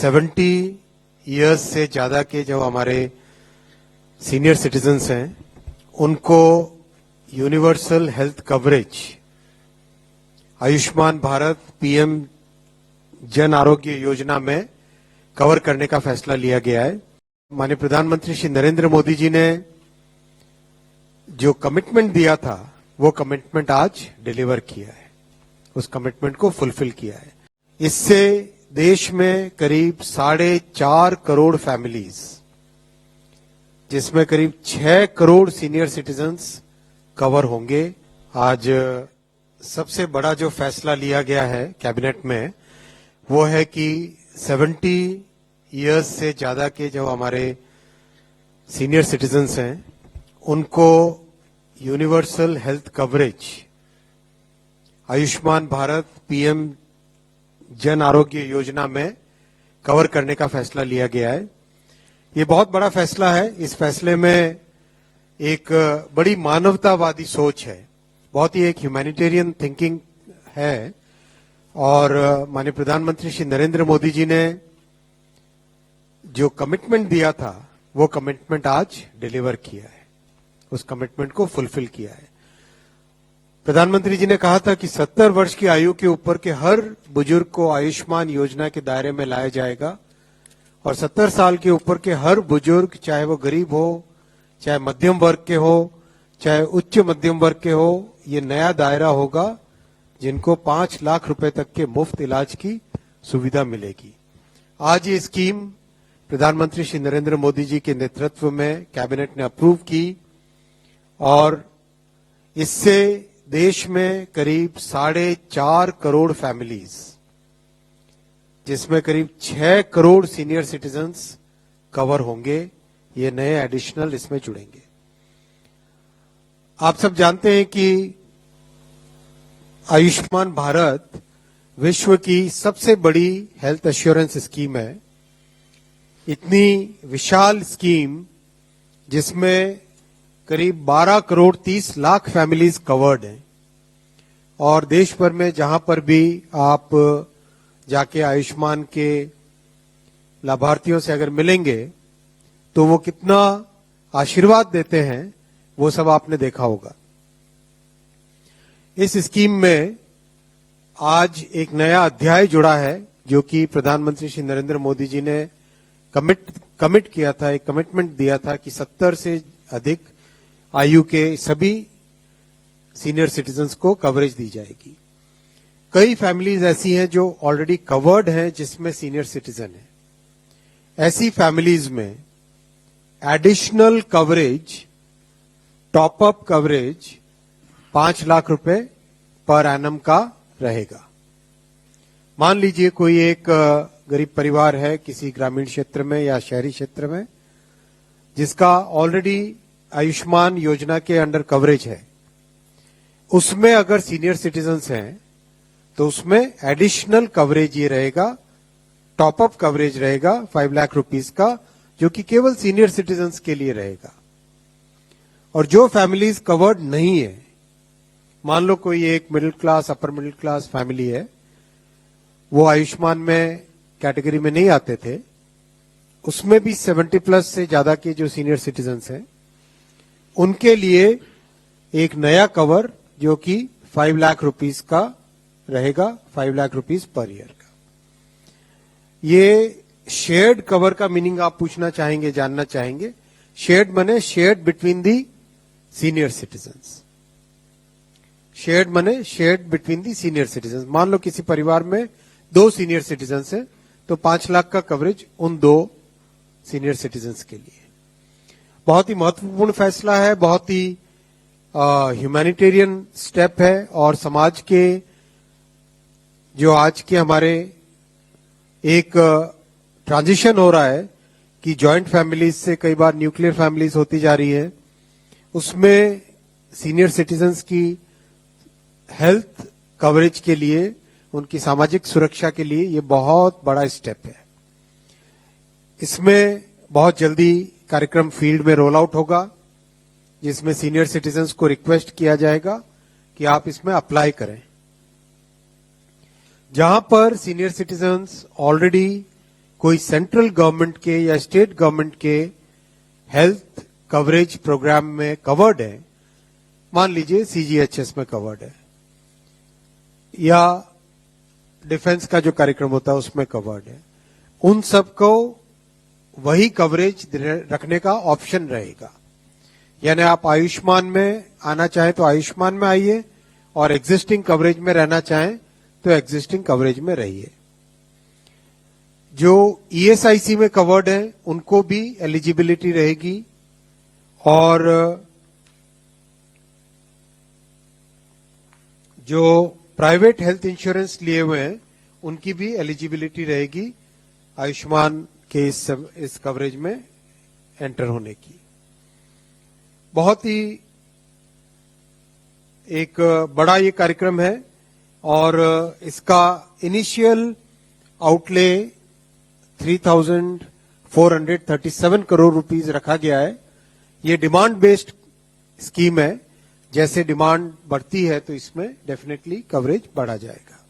70 years से ज्यादा के जो हमारे सीनियर सिटीजन्स हैं उनको universal health coverage Ayushman Bharat PM Jan Arogya Yojana में कवर करने का फैसला लिया गया है। माननीय प्रधानमंत्री श्री नरेंद्र मोदी जी ने जो कमिटमेंट दिया था वो कमिटमेंट आज डिलीवर किया है, उस कमिटमेंट को फुलफिल किया है। इससे देश में करीब 4.5 करोड़ फैमिलीज, जिसमें करीब 6 करोड़ सीनियर सिटीजन्स कवर होंगे। आज सबसे बड़ा जो फैसला लिया गया है कैबिनेट में वो है कि 70 इयर्स से ज्यादा के जो हमारे सीनियर सिटीजन्स हैं उनको universal health coverage Ayushman Bharat PM Jan Arogya Yojana में कवर करने का फैसला लिया गया है। ये बहुत बड़ा फैसला है। इस फैसले में एक बड़ी मानवतावादी सोच है, बहुत ही एक ह्यूमैनिटेरियन थिंकिंग है और माननीय प्रधानमंत्री श्री नरेंद्र मोदी जी ने जो कमिटमेंट दिया था वो कमिटमेंट आज डिलीवर किया है, उस कमिटमेंट को फुलफिल किया है। प्रधानमंत्री जी ने कहा था कि 70 वर्ष की आयु के ऊपर के हर बुजुर्ग को आयुष्मान योजना के दायरे में लाया जाएगा और 70 साल के ऊपर के हर बुजुर्ग, चाहे वो गरीब हो, चाहे मध्यम वर्ग के हो, चाहे उच्च मध्यम वर्ग के हो, ये नया दायरा होगा जिनको 5 लाख रुपए तक के मुफ्त इलाज की सुविधा मिलेगी। आज ये स्कीम प्रधानमंत्री श्री नरेंद्र मोदी जी के नेतृत्व में कैबिनेट ने अप्रूव की और इससे देश में करीब 4.5 करोड़ फैमिलीज, जिसमें करीब 6 करोड़ सीनियर सिटीजन्स कवर होंगे, ये नए एडिशनल इसमें जुड़ेंगे। आप सब जानते हैं कि आयुष्मान भारत विश्व की सबसे बड़ी हेल्थ एश्योरेंस स्कीम है। इतनी विशाल स्कीम जिसमें करीब 12 करोड़ 30 लाख फैमिलीज कवर्ड हैं और देश भर में जहां पर भी आप जाके आयुष्मान के लाभार्थियों से अगर मिलेंगे तो वो कितना आशीर्वाद देते हैं वो सब आपने देखा होगा। इस स्कीम में आज एक नया अध्याय जुड़ा है जो कि प्रधानमंत्री श्री नरेंद्र मोदी जी ने कमिट किया था, एक कमिटमेंट दिया था कि 70 से अधिक आयु के सभी सीनियर सिटीजन्स को कवरेज दी जाएगी। कई फैमिलीज ऐसी हैं जो ऑलरेडी कवर्ड हैं जिसमें सीनियर सिटीजन है। ऐसी फैमिलीज में additional coverage, top up coverage 5 lakh रुपए पर एनम का रहेगा। मान लीजिए कोई एक गरीब परिवार है किसी ग्रामीण क्षेत्र में या शहरी क्षेत्र में जिसका ऑलरेडी आयुष्मान योजना के अंडर कवरेज है, उसमें अगर सीनियर सिटीजन्स हैं तो उसमें एडिशनल कवरेज ये रहेगा, टॉप अप कवरेज रहेगा 5 लाख रुपीस का, जो कि केवल सीनियर सिटीजन्स के लिए रहेगा। और जो फैमिलीज कवर्ड नहीं है, मान लो कोई एक middle class, upper middle class family है, वो आयुष्मान में कैटेगरी में नहीं आते थे, उसमें भी 70 प्लस से ज्यादा के जो सीनियर सिटीजन्स हैं उनके लिए एक नया कवर जो कि 5 लाख रुपीस का रहेगा, 5 लाख रुपीस पर ईयर का। ये शेयर्ड कवर का मीनिंग आप पूछना चाहेंगे, जानना चाहेंगे। शेयर्ड माने shared between the senior citizens. Shared माने shared between the senior citizens. मान लो किसी परिवार में 2 सीनियर सिटीजन्स हैं तो 5 लाख का कवरेज उन 2 सीनियर सिटीजन्स के लिए। बहुत ही महत्वपूर्ण फैसला है, बहुत ही ह्यूमैनिटेरियन स्टेप है और समाज के जो आज के हमारे एक ट्रांजिशन हो रहा है कि जॉइंट फैमिलीज से कई बार न्यूक्लियर फैमिलीज होती जा रही है, उसमें सीनियर सिटीजन्स की हेल्थ कवरेज के लिए, उनकी सामाजिक सुरक्षा के लिए ये बहुत बड़ा स्टेप है। इसमें बहुत जल्दी कार्यक्रम फील्ड में रोल आउट होगा जिसमें सीनियर सिटीजन्स को रिक्वेस्ट किया जाएगा कि आप इसमें अप्लाई करें। जहां पर सीनियर सिटीजन्स ऑलरेडी कोई सेंट्रल गवर्नमेंट के या स्टेट गवर्नमेंट के हेल्थ कवरेज प्रोग्राम में कवर्ड है, मान लीजिए सीजीएचएस में कवर्ड है या डिफेंस का जो कार्यक्रम होता है उसमें कवर्ड है, उन सबको वही कवरेज रखने का ऑप्शन रहेगा। यानी आप आयुष्मान में आना चाहें तो आयुष्मान में आइए और एग्जिस्टिंग कवरेज में रहना चाहें तो एग्जिस्टिंग कवरेज में रहिए। जो ईएसआईसी में कवर्ड है उनको भी एलिजिबिलिटी रहेगी और जो प्राइवेट हेल्थ इंश्योरेंस लिए हुए हैं उनकी भी एलिजिबिलिटी रहेगी आयुष्मान के इस कवरेज में एंटर होने की। बहुत ही एक बड़ा ये कार्यक्रम है और इसका इनिशियल आउटले 3,437 करोड़ रुपीस रखा गया है। ये डिमांड बेस्ड स्कीम है, जैसे डिमांड बढ़ती है तो इसमें डेफिनेटली कवरेज बढ़ा जाएगा।